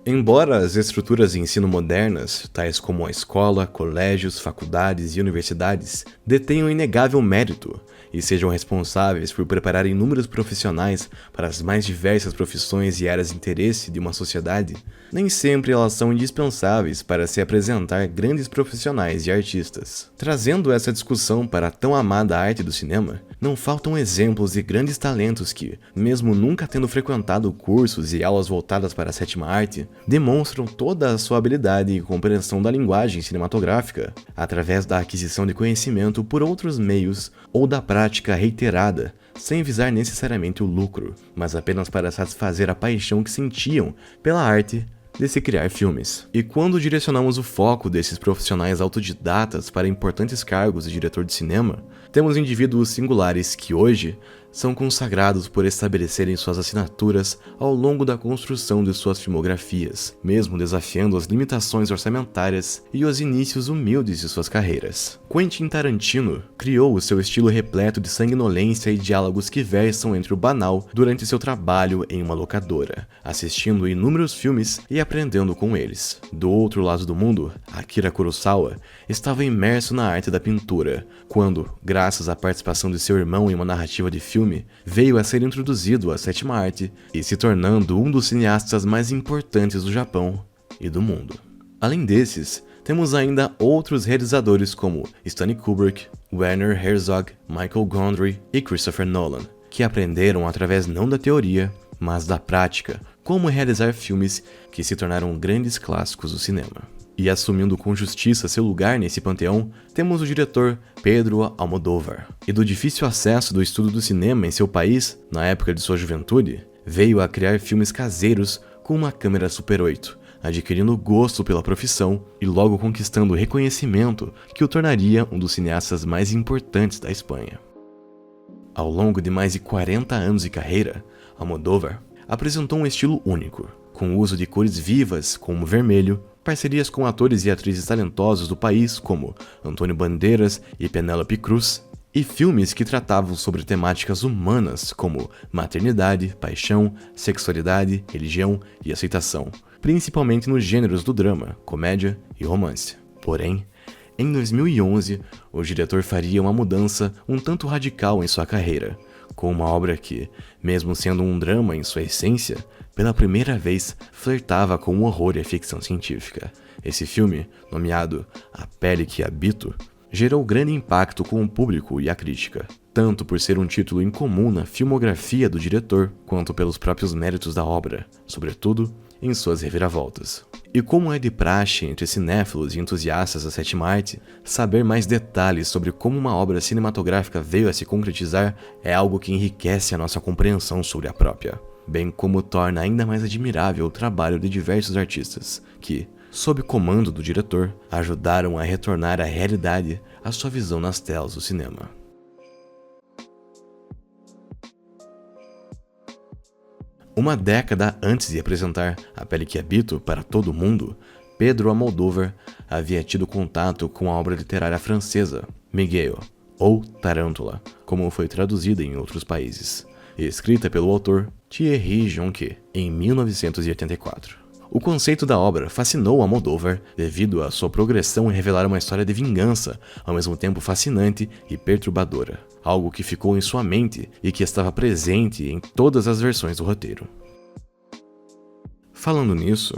Embora as estruturas de ensino modernas, tais como a escola, colégios, faculdades e universidades, detenham inegável mérito e sejam responsáveis por preparar inúmeros profissionais para as mais diversas profissões e áreas de interesse de uma sociedade, nem sempre elas são indispensáveis para se apresentar grandes profissionais e artistas. Trazendo essa discussão para a tão amada arte do cinema, não faltam exemplos de grandes talentos que, mesmo nunca tendo frequentado cursos e aulas voltadas para a sétima arte, demonstram toda a sua habilidade e compreensão da linguagem cinematográfica através da aquisição de conhecimento por outros meios ou da prática reiterada, sem visar necessariamente o lucro, mas apenas para satisfazer a paixão que sentiam pela arte de se criar filmes. E quando direcionamos o foco desses profissionais autodidatas para importantes cargos de diretor de cinema, temos indivíduos singulares que hoje são consagrados por estabelecerem suas assinaturas ao longo da construção de suas filmografias, mesmo desafiando as limitações orçamentárias e os inícios humildes de suas carreiras. Quentin Tarantino criou o seu estilo repleto de sanguinolência e diálogos que versam entre o banal durante seu trabalho em uma locadora, assistindo inúmeros filmes e aprendendo com eles. Do outro lado do mundo, Akira Kurosawa estava imerso na arte da pintura, quando, graças à participação de seu irmão em uma narrativa de filme, veio a ser introduzido à sétima arte e se tornando um dos cineastas mais importantes do Japão e do mundo. Além desses, temos ainda outros realizadores como Stanley Kubrick, Werner Herzog, Michael Gondry e Christopher Nolan, que aprenderam através não da teoria, mas da prática, como realizar filmes que se tornaram grandes clássicos do cinema. E assumindo com justiça seu lugar nesse panteão, temos o diretor Pedro Almodóvar. E do difícil acesso do estudo do cinema em seu país, na época de sua juventude, veio a criar filmes caseiros com uma câmera Super 8, adquirindo gosto pela profissão e logo conquistando o reconhecimento que o tornaria um dos cineastas mais importantes da Espanha. Ao longo de mais de 40 anos de carreira, Almodóvar apresentou um estilo único, com o uso de cores vivas como o vermelho, parcerias com atores e atrizes talentosos do país como Antônio Bandeiras e Penélope Cruz, e filmes que tratavam sobre temáticas humanas como maternidade, paixão, sexualidade, religião e aceitação, principalmente nos gêneros do drama, comédia e romance. Porém, em 2011, o diretor faria uma mudança um tanto radical em sua carreira, com uma obra que, mesmo sendo um drama em sua essência, pela primeira vez flertava com o horror e a ficção científica. Esse filme, nomeado A Pele que Habito, gerou grande impacto com o público e a crítica, tanto por ser um título incomum na filmografia do diretor, quanto pelos próprios méritos da obra, sobretudo em suas reviravoltas. E como é de praxe entre cinéfilos e entusiastas da sétima arte, saber mais detalhes sobre como uma obra cinematográfica veio a se concretizar é algo que enriquece a nossa compreensão sobre a própria, bem como torna ainda mais admirável o trabalho de diversos artistas, que, sob comando do diretor, ajudaram a retornar à realidade a sua visão nas telas do cinema. Uma década antes de apresentar A Pele que Habito para todo mundo, Pedro Almodóvar havia tido contato com a obra literária francesa Miguel, ou Tarântula, como foi traduzida em outros países, escrita pelo autor Thierry Jonquet em 1984. O conceito da obra fascinou Almodóvar devido à sua progressão em revelar uma história de vingança, ao mesmo tempo fascinante e perturbadora, algo que ficou em sua mente e que estava presente em todas as versões do roteiro. Falando nisso,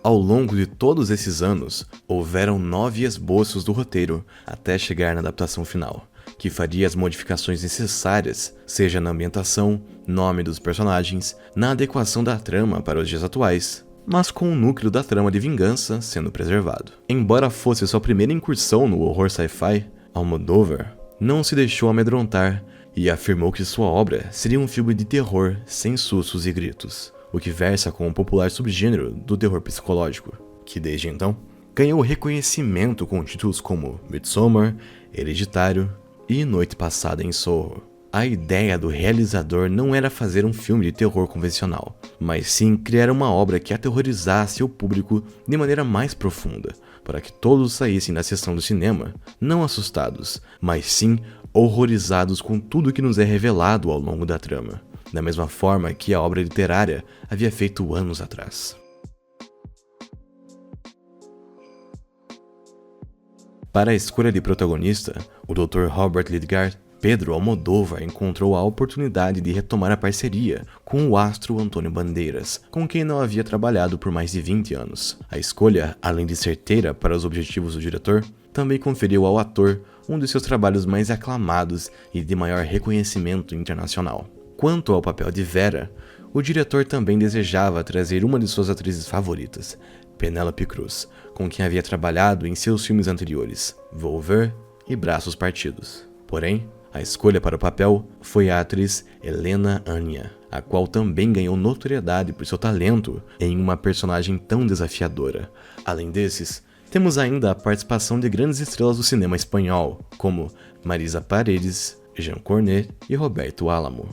ao longo de todos esses anos, houveram 9 esboços do roteiro até chegar na adaptação final, que faria as modificações necessárias, seja na ambientação, nome dos personagens, na adequação da trama para os dias atuais, mas com o núcleo da trama de vingança sendo preservado. Embora fosse sua primeira incursão no horror sci-fi, Almodóvar não se deixou amedrontar e afirmou que sua obra seria um filme de terror sem sustos e gritos, o que versa com o popular subgênero do terror psicológico, que desde então ganhou reconhecimento com títulos como Midsommar, Hereditário e Noite Passada em Soho. A ideia do realizador não era fazer um filme de terror convencional, mas sim criar uma obra que aterrorizasse o público de maneira mais profunda, para que todos saíssem da sessão do cinema não assustados, mas sim horrorizados com tudo que nos é revelado ao longo da trama, da mesma forma que a obra literária havia feito anos atrás. Para a escolha de protagonista, o Dr. Robert Lidgard, Pedro Almodóvar encontrou a oportunidade de retomar a parceria com o astro Antônio Bandeiras, com quem não havia trabalhado por mais de 20 anos. A escolha, além de certeira para os objetivos do diretor, também conferiu ao ator um dos seus trabalhos mais aclamados e de maior reconhecimento internacional. Quanto ao papel de Vera, o diretor também desejava trazer uma de suas atrizes favoritas, Penélope Cruz, com quem havia trabalhado em seus filmes anteriores, Volver e Braços Partidos. Porém, a escolha para o papel foi a atriz Helena Anya, a qual também ganhou notoriedade por seu talento em uma personagem tão desafiadora. Além desses, temos ainda a participação de grandes estrelas do cinema espanhol, como Marisa Paredes, Jean Cornet e Roberto Álamo.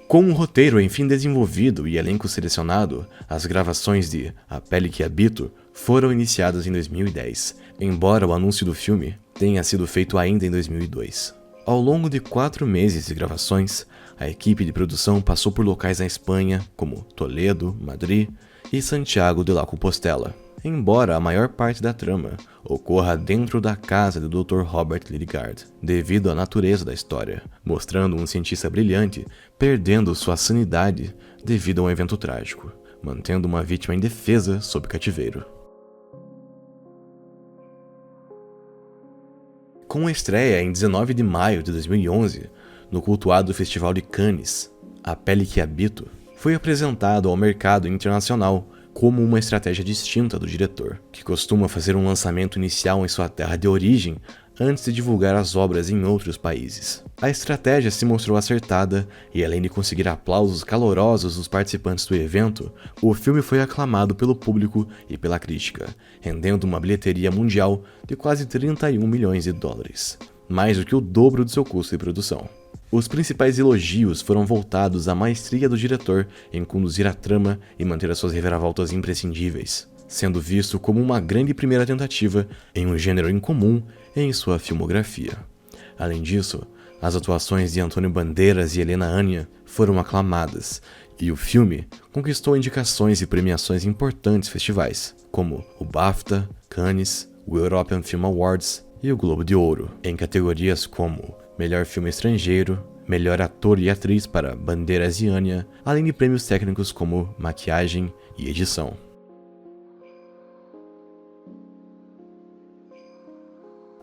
Com um roteiro enfim desenvolvido e elenco selecionado, as gravações de A Pele que Habito foram iniciadas em 2010, embora o anúncio do filme tenha sido feito ainda em 2002. Ao longo de 4 meses de gravações, a equipe de produção passou por locais na Espanha, como Toledo, Madrid e Santiago de la Compostela, embora a maior parte da trama ocorra dentro da casa do Dr. Robert Lidgard, devido à natureza da história, mostrando um cientista brilhante perdendo sua sanidade devido a um evento trágico, mantendo uma vítima indefesa sob cativeiro. Com a estreia em 19 de maio de 2011, no cultuado Festival de Cannes, A Pele que Habito foi apresentado ao mercado internacional como uma estratégia distinta do diretor, que costuma fazer um lançamento inicial em sua terra de origem antes de divulgar as obras em outros países. A estratégia se mostrou acertada e, além de conseguir aplausos calorosos dos participantes do evento, o filme foi aclamado pelo público e pela crítica, rendendo uma bilheteria mundial de quase 31 milhões de dólares, mais do que o dobro do seu custo de produção. Os principais elogios foram voltados à maestria do diretor em conduzir a trama e manter as suas reviravoltas imprescindíveis, sendo visto como uma grande primeira tentativa em um gênero incomum em sua filmografia. Além disso, as atuações de Antônio Bandeiras e Helena Anya foram aclamadas, e o filme conquistou indicações e premiações em importantes festivais, como o BAFTA, Cannes, o European Film Awards e o Globo de Ouro, em categorias como Melhor Filme Estrangeiro, Melhor Ator e Atriz para Bandeiras e Anya, além de prêmios técnicos como Maquiagem e Edição.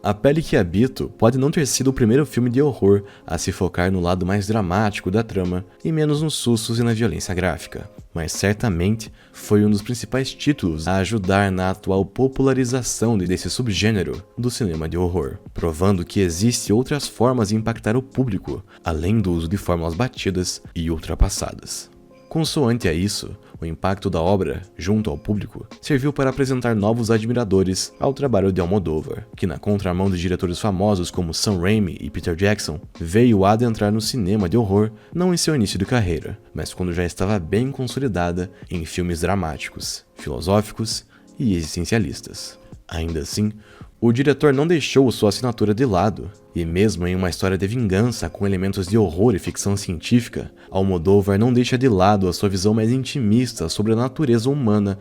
A Pele que Habito pode não ter sido o primeiro filme de horror a se focar no lado mais dramático da trama e menos nos sustos e na violência gráfica, mas certamente foi um dos principais títulos a ajudar na atual popularização desse subgênero do cinema de horror, provando que existem outras formas de impactar o público, além do uso de fórmulas batidas e ultrapassadas. Consoante a isso, o impacto da obra, junto ao público, serviu para apresentar novos admiradores ao trabalho de Almodóvar, que na contramão de diretores famosos como Sam Raimi e Peter Jackson, veio a adentrar no cinema de horror não em seu início de carreira, mas quando já estava bem consolidada em filmes dramáticos, filosóficos e existencialistas. Ainda assim, o diretor não deixou sua assinatura de lado, e mesmo em uma história de vingança com elementos de horror e ficção científica, Almodóvar não deixa de lado a sua visão mais intimista sobre a natureza humana,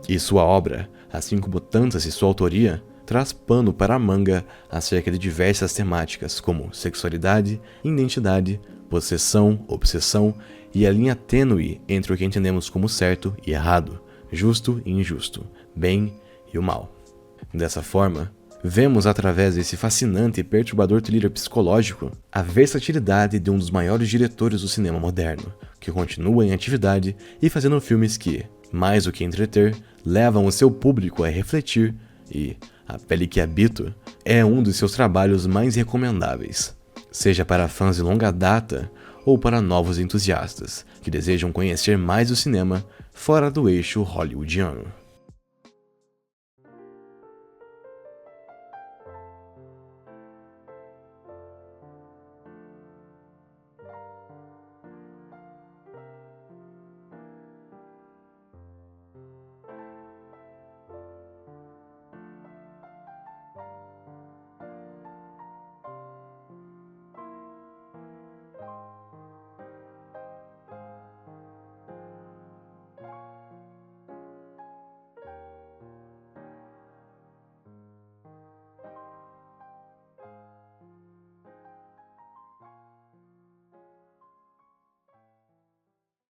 e sua obra, assim como tantas de sua autoria, traz pano para a manga acerca de diversas temáticas como sexualidade, identidade, possessão, obsessão e a linha tênue entre o que entendemos como certo e errado, justo e injusto, bem e o mal. Dessa forma, vemos através desse fascinante e perturbador thriller psicológico a versatilidade de um dos maiores diretores do cinema moderno, que continua em atividade e fazendo filmes que, mais do que entreter, levam o seu público a refletir e A Pele que Habito é um dos seus trabalhos mais recomendáveis, seja para fãs de longa data ou para novos entusiastas que desejam conhecer mais o cinema fora do eixo hollywoodiano.